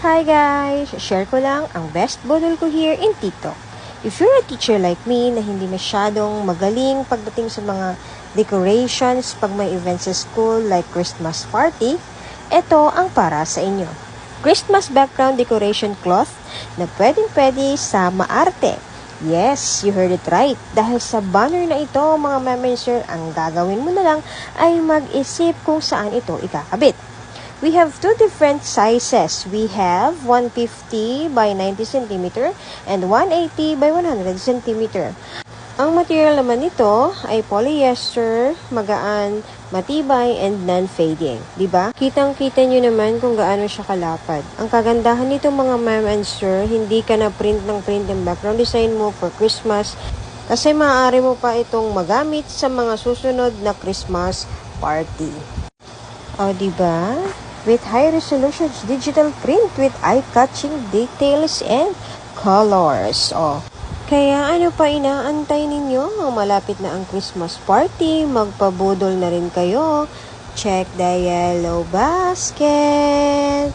Hi guys! Share ko lang ang best budol ko here in TikTok. If you're a teacher like me na hindi masyadong magaling pagdating sa mga decorations pag may events sa school like Christmas party, ito ang para sa inyo. Christmas background decoration cloth na pwedeng-pwede sa maarte. Yes, you heard it right. Dahil sa banner na ito, mga memenser, ang gagawin mo na lang ay mag-isip kung saan ito ikakabit. We have two different sizes. We have 150 by 90 cm and 180 by 100 cm. Ang material naman nito ay polyester, magaan, matibay, and non-fading. Diba? Kitang-kita nyo naman kung gaano siya kalapad. Ang kagandahan nito mga ma'am and sir, hindi ka na print ng background design mo for Christmas kasi maaari mo pa itong magamit sa mga susunod na Christmas party. O, diba? With high-resolution digital print with eye-catching details and colors. O, kaya ano pa inaantay ninyo? Malapit na ang Christmas party, magpabudol na rin kayo. Check the yellow basket!